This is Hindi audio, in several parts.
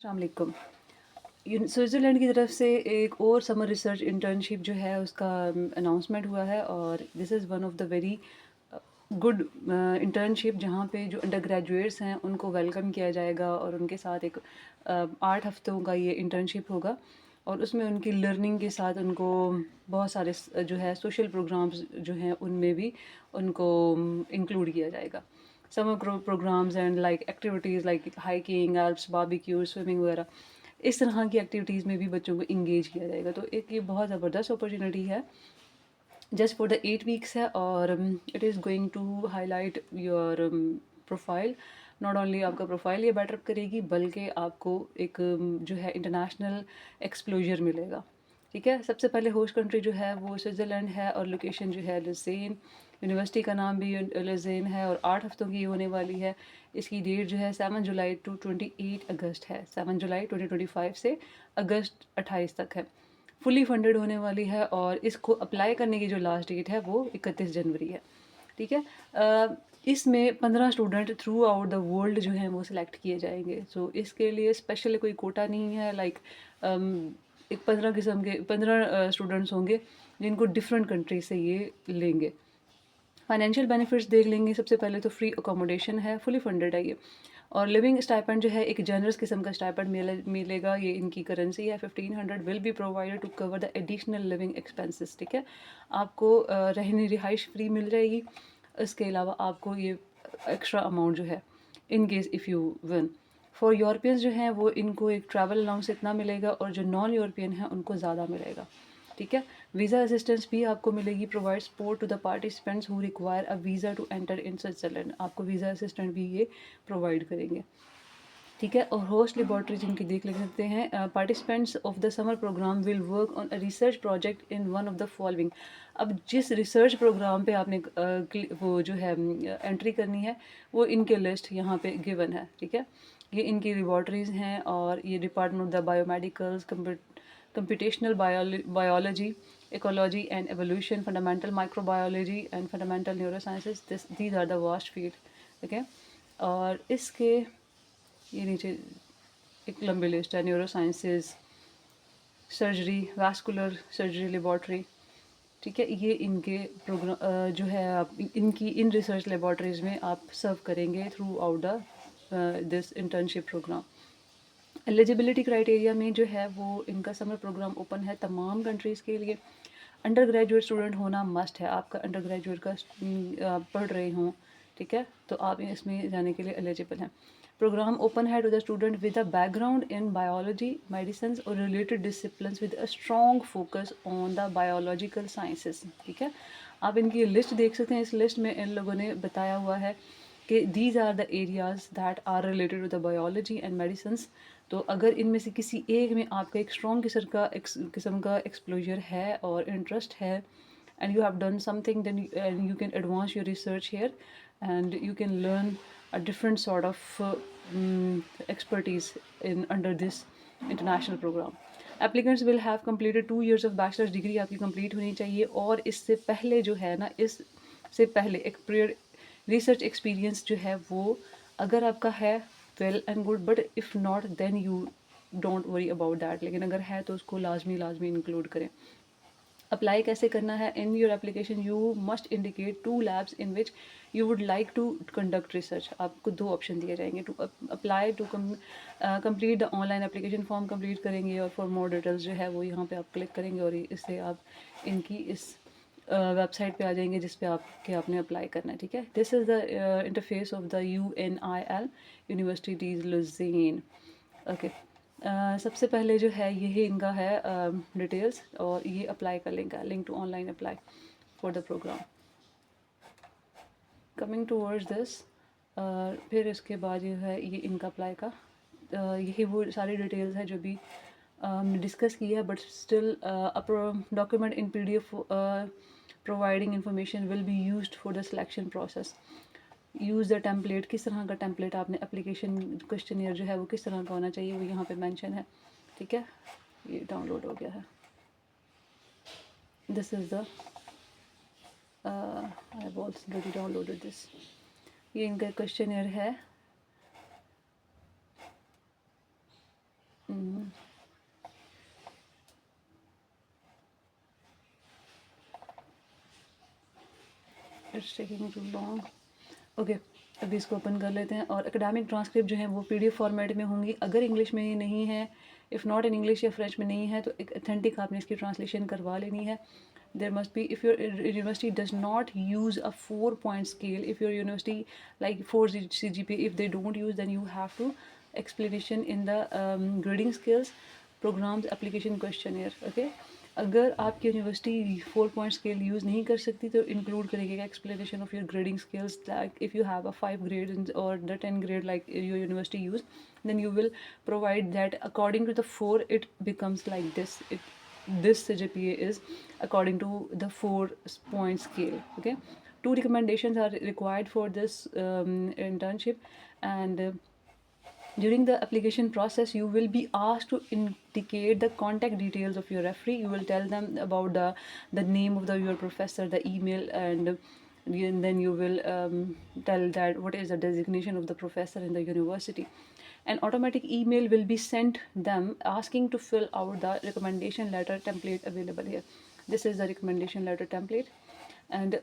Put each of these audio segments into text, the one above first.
अस्सलाम वालेकुम। स्विट्ज़रलैंड की तरफ से एक और समर रिसर्च इंटर्नशिप जो है उसका अनाउंसमेंट हुआ है और this is one of the very good internship जहाँ पे जो अंडर ग्रेजुएट्स हैं उनको वेलकम किया जाएगा और उनके साथ एक 8 हफ्तों का ये इंटर्नशिप होगा और उसमें उनकी लर्निंग के साथ उनको बहुत सारे जो है सोशल प्रोग्राम्स जो हैं उनमें भी उनको इंक्लूड किया जाएगा। Summer programmes and like activities like hiking, Alps, barbecue, swimming वगैरह इस तरह की एक्टिविटीज़ में भी बच्चों को इंगेज किया जाएगा। तो एक ये बहुत ज़बरदस्त अपॉर्चुनिटी है जस्ट फॉर द 8 वीक्स है और it is going to highlight your profile. Not only आपका प्रोफाइल ये बेटर करेगी बल्कि आपको एक जो है इंटरनेशनल एक्सप्लोजर मिलेगा। ठीक है, सबसे पहले होस्ट कंट्री जो है वो स्विट्ज़रलैंड है और लोकेशन जो है लुज़ेन। यूनिवर्सिटी का नाम भी लुज़ेन है और 8 हफ्तों की होने वाली है। इसकी डेट जो है 7 जुलाई टू 28 अगस्त है। 7 जुलाई 2025 से अगस्त 28 तक है। फुली फंडेड होने वाली है और इसको अप्लाई करने की जो लास्ट डेट है वो 31 जनवरी है। ठीक है, इसमें 15 student through out the world जो हैं वो सिलेक्ट किए जाएंगे। सो इसके लिए स्पेशल कोई कोटा नहीं है। लाइक एक 15 किस्म के 15 स्टूडेंट्स होंगे जिनको डिफरेंट कंट्री से ये लेंगे। फाइनेंशियल बेनिफिट्स देख लेंगे। सबसे पहले तो फ्री अकोमोडेशन है, फुली फंडेड है ये। और लिविंग स्टाइपेंड जो है एक जनरस किस्म का स्टाइपेंड मिलेगा। ये इनकी करेंसी है। 1500 will be provided to cover the additional living expenses. ठीक है, आपको रहने रिहाइश फ्री मिल जाएगी। इसके अलावा आपको ये एक्स्ट्रा अमाउंट जो है इन case if you win. For Europeans जो हैं वो इनको एक ट्रैवल अलाउंस इतना मिलेगा और जो नॉन यूरोपियन हैं उनको ज़्यादा मिलेगा। ठीक है, वीज़ा असिस्टेंस भी आपको मिलेगी। Provide support to the participants who require a visa to enter in Switzerland. आपको वीज़ा असिस्टेंट भी ये प्रोवाइड करेंगे। ठीक है, और होस्ट लेबॉर्ट्रीज इनकी देख लेते हैं। Participants of the summer programme will work on a research project in one of the following. अब जिस रिसर्च प्रोग्राम पे आपने वो जो है एंट्री करनी है वो इनके लिस्ट यहाँ पे गिवन है। ठीक है, ये इनकी लेबॉर्ट्रीज हैं और ये department of the biomedicals, computational biology, ecology and evolution, fundamental microbiology and fundamental neurosciences. These are the vast field. Okay, और इसके ये नीचे एक लंबी लिस्ट है। Neuro sciences, surgery, vascular surgery laboratory. ठीक है, ये इनके प्रोग्राम जो है आप इनकी इन रिसर्च लेबॉर्ट्रीज में आप सर्व करेंगे throughout the this internship programme. Eligibility criteria में जो है वो इनका समर प्रोग्राम ओपन है तमाम कंट्रीज़ के लिए। अंडर ग्रेजुएट स्टूडेंट होना मस्ट है। आपका अंडर ग्रेजुएट का पढ़ रहे हों, ठीक है, तो आप इसमें जाने के लिए एलिजिबल हैं। प्रोग्राम ओपन है to the student with a background in biology, medicine और related discipline with a strong focus on the biological sciences. ठीक है, आप इनकी लिस्ट देख सकते हैं। इस लिस्ट में इन लोगों ने बताया हुआ है कि these are the areas that are related to the biology and medicine. तो अगर इनमें से किसी एक में आपका एक स्ट्रॉन्ग किस्म का एक्सप्लोजर है और इंटरेस्ट है and you have done something, then you can advance your research here and you can learn a different sort of expertise in under this international program. Applicants will have completed 2 years of bachelor's degree आपकी complete होनी चाहिए और इससे पहले जो है ना, इससे पहले एक पीरियड रिसर्च एक्सपीरियंस जो है वो अगर आपका है well and good, but if not then you don't worry about that. लेकिन अगर है तो उसको लाजमी इंक्लूड करें। अप्लाई कैसे करना है? In your application you must indicate 2 labs in which you would like to conduct research. आपको 2 ऑप्शन दिए जाएंगे to apply to complete the online application form complete करेंगे और फॉर मोर डिटेल्स जो है वो यहाँ पे आप क्लिक करेंगे और इससे आप इनकी इस वेबसाइट पे आ जाएंगे जिस पे आपने अप्लाई करना है। ठीक है, this is the interface of the UNIL universities Lausanne. Okay, सबसे पहले जो है यही इनका है डिटेल्स और ये अप्लाई का link to online apply for the programme. Coming towards this, फिर इसके बाद जो है ये इनका अप्लाई का यही वो सारी डिटेल्स है जो भी हमने डिस्कस की है। But still document in PDF providing information will be used for the selection process. Use the template, किस तरह का टेम्पलेट आपने एप्लीकेशन क्वेश्चनियर जो है वो किस तरह का होना चाहिए वो यहाँ पे मेंशन है। ठीक है, ये डाउनलोड हो गया है। This is the I have already downloaded this. ये इनका क्वेश्चनियर है। It's taking too long. Okay, अभी इसको ओपन कर लेते हैं। और एकेडमिक ट्रांसक्रिप्ट जो है वो पीडीएफ फॉर्मेट में होंगी। अगर इंग्लिश में नहीं है, इफ़ नॉट इन इंग्लिश या फ्रेंच में नहीं है, तो एक अथेंटिक आपने इसकी ट्रांसलेशन करवा लेनी है। There must be, if your university does not use a 4-point scale, if your university like 4 CGPA, if they don't use, then you have to explanation in the grading skills programs application questionnaire. Okay, अगर आपकी यूनिवर्सिटी 4-point स्केल यूज़ नहीं कर सकती तो इंक्लूड करेगा explanation of your grading skills. Like if you have a 5 grade or the 10 grade like your university use, then you will provide that according to the 4 it becomes like this. This CGPA is according to the 4-point scale. Okay, 2 recommendations are required for this internship. And during the application process you will be asked to indicate the contact details of your referee. You will tell them about the name of your professor, the email, and then you will tell that what is the designation of the professor in the university. An automatic email will be sent them asking to fill out the recommendation letter template available here. This is the recommendation letter template. And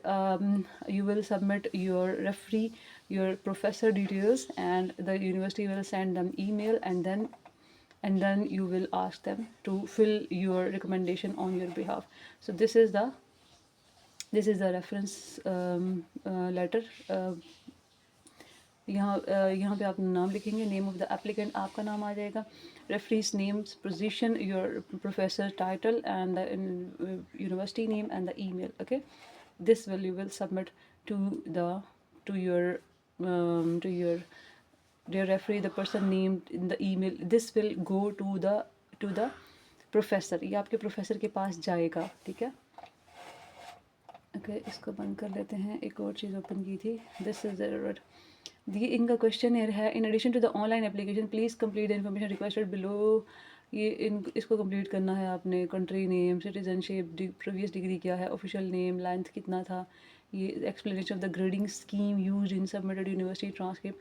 you will submit your referee, your professor details, and the university will send them email, and then you will ask them to fill your recommendation on your behalf. So this is the reference letter. यहाँ पे आप नाम लिखेंगे, नेम ऑफ द एप्लीकेंट आपका नाम आ जाएगा, referees names, position, your professor title, and the university name and the email. Okay, this will you will submit to your dear referee, the person named in the email. This will go to the professor. ये आपके प्रोफेसर के पास जाएगा. ठीक है. ओके, इसको बंद कर लेते हैं. एक और चीज़ ओपन की थी. दिस इज दी इनका क्वेश्चन है. In addition to the online application please complete the information requested below. ये इसको कंप्लीट करना है आपने. Country name, citizenship, previous degree क्या है, ऑफिशियल नेम, लेंथ कितना था, ये explanation of the grading scheme used in submitted university transcript,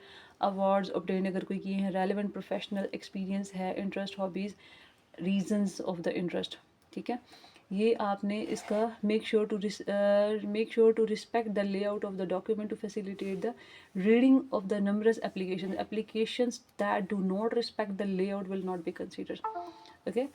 awards obtain अगर कोई किए हैं, रेलेवेंट प्रोफेशनल एक्सपीरियंस है, interest, hobbies, reasons of the interest. ठीक है, ये आपने इसका make sure to respect the layout of the document to facilitate the reading of the numbers applications that do not respect the layout will not be considered. Okay,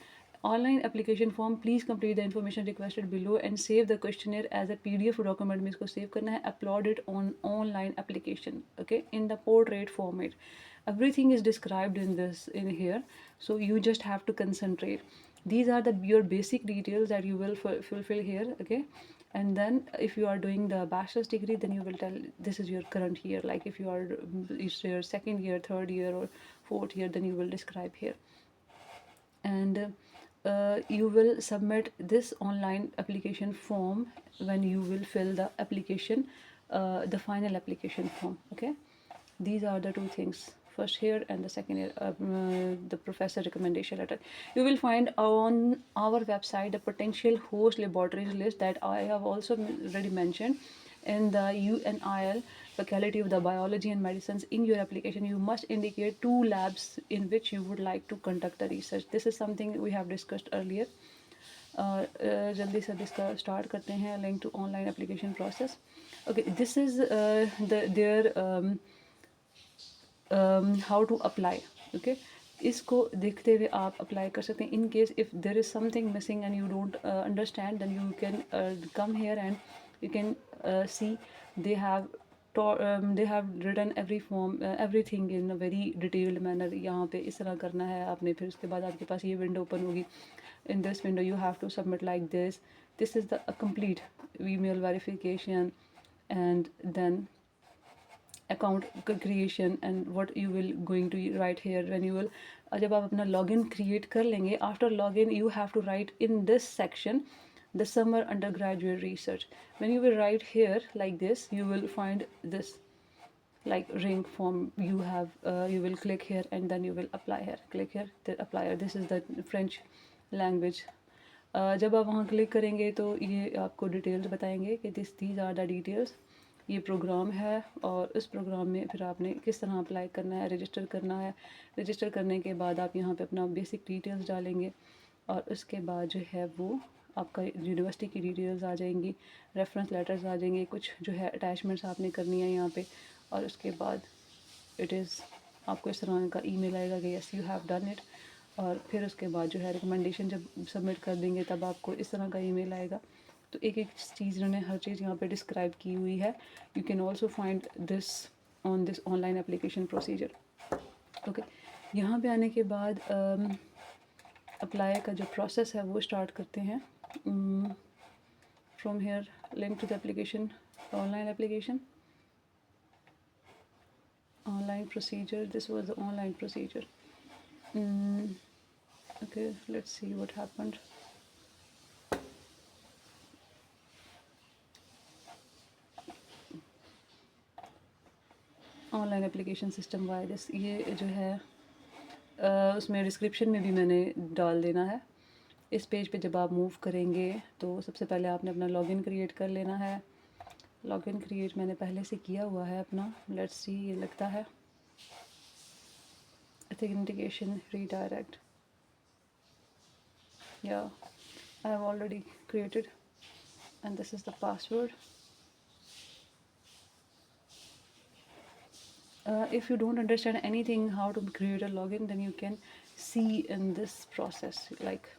online application form please complete the information requested below and save the questionnaire as a PDF document में इसको सेव करना है. Upload it on online application. Okay, in the portrait format. Everything is described in here, so you just have to concentrate. These are your basic details that you will fulfill here. Okay, and then if you are doing the bachelor's degree, then you will tell this is your current year. Like if you are it's your second year, third year, or fourth year, then you will describe here. And you will submit this online application form when you will fill the application, the final application form. Okay, these are the two things, first here and the second here. The professor recommendation letter you will find on our website, the potential host laboratories list that I have also already mentioned. In the UNIL faculty of the biology and medicines, in your application you must indicate 2 labs in which you would like to conduct the research. This is something we have discussed earlier. जल्दी से इसका स्टार्ट करते हैं. Link to online application process. Okay, this is there how to apply. Okay, इसको देखते हुए आप अप्लाई कर सकते हैं. In case if there is something missing and you don't understand, then you can come here and you can see they have written every form, everything in a very detailed manner. यहाँ पे इस तरह करना है आपने. फिर उसके बाद आपके पास ये विंडो ओपन होगी. in this window you have to submit like this. This is the complete email verification, and then account creation, and what you will going to write here when you will जब आप अपना login create कर लेंगे, after login you have to write in this section the summer undergraduate research. When you will write here like this, you will find this like ring form. You have you will click here and then you will apply here. Click here, then apply here. This is the French language. जब आप वहाँ क्लिक करेंगे तो ये आपको डिटेल्स बताएंगे कि these are the details. ये प्रोग्राम है और उस प्रोग्राम में फिर आपने किस तरह अप्लाई करना है, रजिस्टर करना है। रजिस्टर करने के बाद आप यहाँ पे अपना बेसिक डिटेल्स डालेंगे और उसके बाद जो है वो आपका यूनिवर्सिटी की डिटेल्स आ जाएंगी, रेफरेंस लेटर्स आ जाएंगे, कुछ जो है अटैचमेंट्स आपने करनी है यहाँ पे। और उसके बाद इट इज़ आपको इस तरह का ईमेल आएगा कि yes you have done it. और फिर उसके बाद जो है रिकमेंडेशन जब सबमिट कर देंगे तब आपको इस तरह का ईमेल आएगा। तो एक एक चीज़ इन्होंने हर चीज़ यहाँ पे डिस्क्राइब की हुई है। You can also find this on this online application procedure. Okay, यहाँ पे आने के बाद अप्लाई का जो प्रोसेस है वो स्टार्ट करते हैं। From here link to the application, online application, online procedure. This was the online procedure. Okay, let's see what happened. Online application system virus, ये जो है उसमें डिस्क्रिप्शन में भी मैंने डाल देना है। इस पेज पे जब आप मूव करेंगे तो सबसे पहले आपने अपना लॉगिन क्रिएट कर लेना है। लॉगिन क्रिएट मैंने पहले से किया हुआ है अपना। लेट्स सी, ये लगता है authentication redirect. Yeah, I have already created and this is the password. If you don't understand anything how to create a login, then you can see in this process, like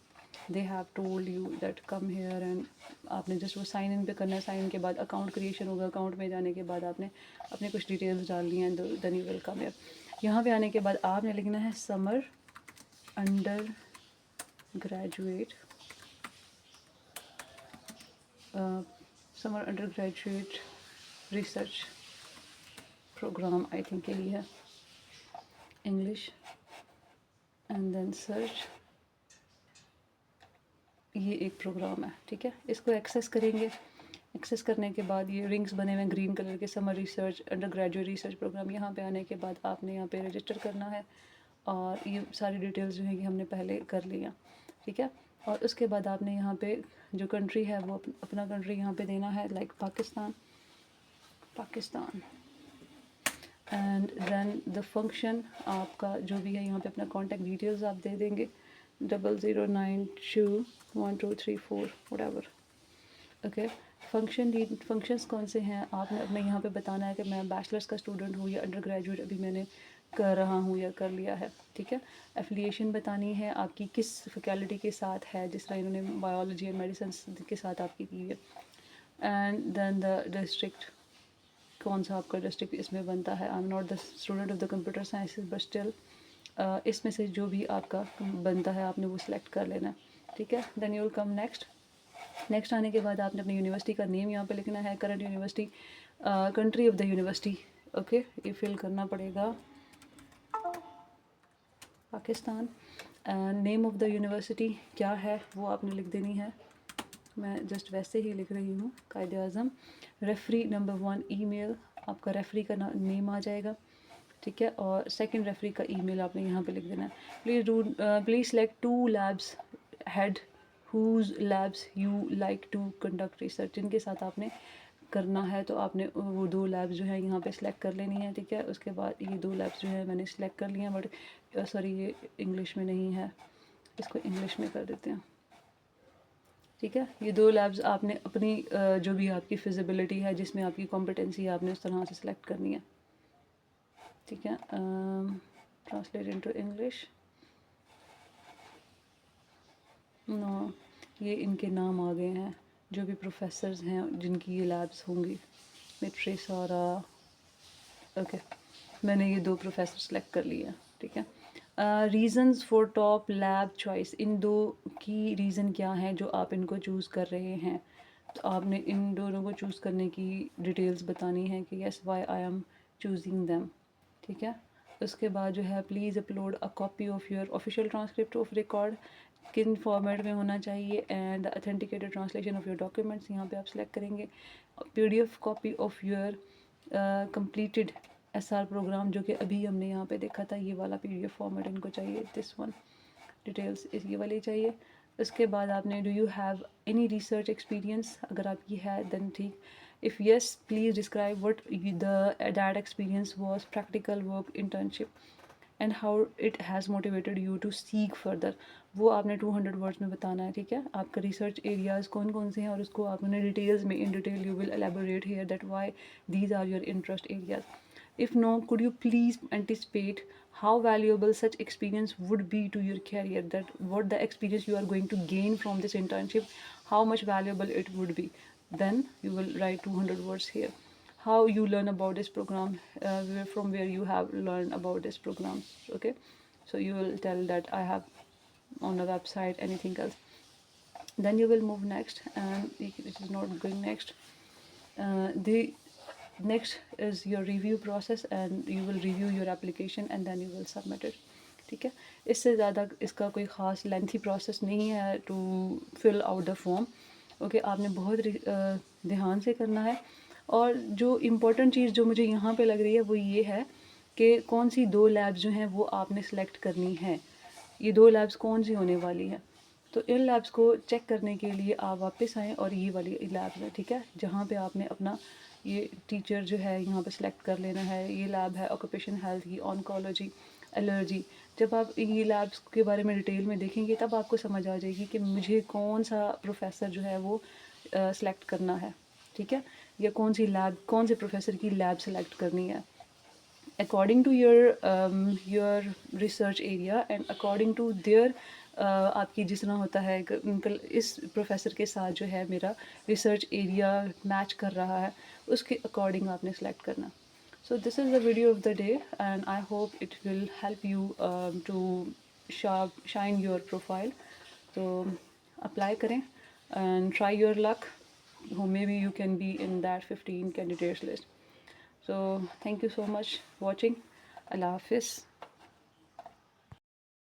they have told you that come here and आपने जस्ट वो साइन इन पे करना है। साइन इन के बाद अकाउंट क्रिएशन होगा। अकाउंट में जाने के बाद आपने अपने कुछ डिटेल्स डालनी है। Then you will come here. यहाँ पे आने के बाद आपने लिखना है summer undergraduate, summer undergraduate research programme, I think यही है, इंग्लिश, एंड देन सर्च। ये एक प्रोग्राम है, ठीक है। इसको एक्सेस करेंगे। एक्सेस करने के बाद ये रिंग्स बने हुए हैं ग्रीन कलर के, summer research undergraduate research programme. यहाँ पे आने के बाद आपने यहाँ पे रजिस्टर करना है और ये सारी डिटेल्स जो है कि हमने पहले कर लिया, ठीक है। और उसके बाद आपने यहाँ पे जो कंट्री है वो अपना कंट्री यहाँ पे देना है, like Pakistan, Pakistan. And then the function आपका जो भी है यहाँ पे अपना कॉन्टैक्ट डिटेल्स आप दे देंगे, 00921234 व्हाटएवर। ओके, फंक्शंस कौन से हैं आपने अपने यहाँ पे बताना है कि मैं बैचलर्स का स्टूडेंट हूँ या अंडर ग्रेजुएट अभी मैंने कर रहा हूँ या कर लिया है, ठीक है। एफिलिएशन बतानी है आपकी किस फैकल्टी के साथ है, जिस तरह इन्होंने बायोलॉजी एंड मेडिसिन के साथ आपकी की है। एंड देन द डिस्ट्रिक्ट, कौन सा आपका डिस्ट्रिक्ट इसमें बनता है। I am not the student of the computer sciences but still इसमें से जो भी आपका बनता है आपने वो सिलेक्ट कर लेना, ठीक है। Then you will come next. Next आने के बाद आपने अपनी यूनिवर्सिटी का नेम यहाँ पे लिखना है, current university, country of the university, okay, ये फिल करना पड़ेगा, Pakistan. Name of the university क्या है वो आपने लिख देनी है। मैं जस्ट वैसे ही लिख रही हूँ, कायदे आज़म। रेफरी नंबर 1 ईमेल, आपका रेफरी का नेम आ जाएगा, ठीक है। और सेकंड रेफरी का ईमेल आपने यहाँ पे लिख देना है। Please select 2 labs head whose labs you like to conduct research, जिनके साथ आपने करना है तो आपने वो 2 लैब्स जो है यहाँ पे सिलेक्ट कर लेनी है, ठीक है। उसके बाद ये 2 लैब्स जो है मैंने सिलेक्ट कर लिया, बट सॉरी ये इंग्लिश में नहीं है, इसको इंग्लिश में कर देते हैं, ठीक है। ये 2 लैब्स आपने अपनी जो भी आपकी फिजिबिलिटी है, जिसमें आपकी कॉम्पिटेंसी है, आपने उस तरह से सिलेक्ट करनी है, ठीक है। Translate into English. नो, ये इनके नाम आ गए हैं जो भी प्रोफेसर्स हैं जिनकी ये लैब्स होंगी, मिट्री सारा, ओके। मैंने ये 2 प्रोफेसर सेलेक्ट कर लिए, ठीक है। Reasons for top lab choice, in 2 की रीज़न क्या है जो आप इनको चूज़ कर रहे हैं, तो आपने इन दोनों को चूज़ करने की डिटेल्स बतानी है कि yes why I am choosing them, ठीक है। उसके बाद जो है please upload a copy of your official transcript of record, किन फॉर्मेट में होना चाहिए, and authenticated translation of your documents, यहाँ पे आप सिलेक्ट करेंगे। PDF copy of your completed SR programme, जो कि अभी हमने यहाँ पे देखा था, ये वाला PDF फॉर्मेट इनको चाहिए, दिस वन, डिटेल्स इस ये वाली चाहिए। उसके बाद आपने do you have any research experience, अगर आपकी है देन ठीक, If yes, please describe what that experience was, practical work, internship, and how it has motivated you to seek further. वो आपने 200 वर्ड्स में बताना है, ठीक है। आपका रिसर्च एरियाज़ कौन कौन से हैं और उसको आपने डिटेल्स में in detail you will elaborate here that why these are your interest areas. If no, could you please anticipate how valuable such experience would be to your career? That what the experience you are going to gain from this internship, how much valuable it would be? Then you will write 200 words here. How you learn about this program, from where you have learned about this program. Okay, so you will tell that I have on the website, anything else. Then you will move next, and it is not going next. The next is your review process, and you will review your application and then you will submit it, ठीक है। इससे ज़्यादा इसका कोई ख़ास लेंथी प्रोसेस नहीं है to fill out the form. Okay, आपने बहुत ध्यान से करना है। और जो इम्पोर्टेंट चीज़ जो मुझे यहाँ पे लग रही है वो ये है कि कौन सी 2 लैब्स जो हैं वो आपने सेलेक्ट करनी है। ये 2 लैब्स कौन सी होने वाली हैं, तो इन लैब्स को चेक करने के लिए आप वापस आएँ और ये वाली लैब्स है, ठीक है, जहाँ पे आपने अपना ये टीचर जो है यहाँ पे सिलेक्ट कर लेना है। ये लैब है ऑक्यूपेशन हेल्थ की, ऑन्कोलॉजी, एलर्जी। जब आप ये लैब्स के बारे में डिटेल में देखेंगे तब आपको समझ आ जाएगी कि मुझे कौन सा प्रोफेसर जो है वो सिलेक्ट करना है, ठीक है, या कौन सी लैब, कौन से प्रोफेसर की लैब सेलेक्ट करनी है according to your research area and according to their आपकी जिस तरह होता है इस प्रोफेसर के साथ जो है मेरा रिसर्च एरिया मैच कर रहा है, उसके अकॉर्डिंग आपने सेलेक्ट करना। So this is the video of the day and I hope it will help you to shine your profile. तो अप्लाई करें and try your luck, may be you can be in that 15 candidates list. So thank you so much for watching. Allah Hafiz.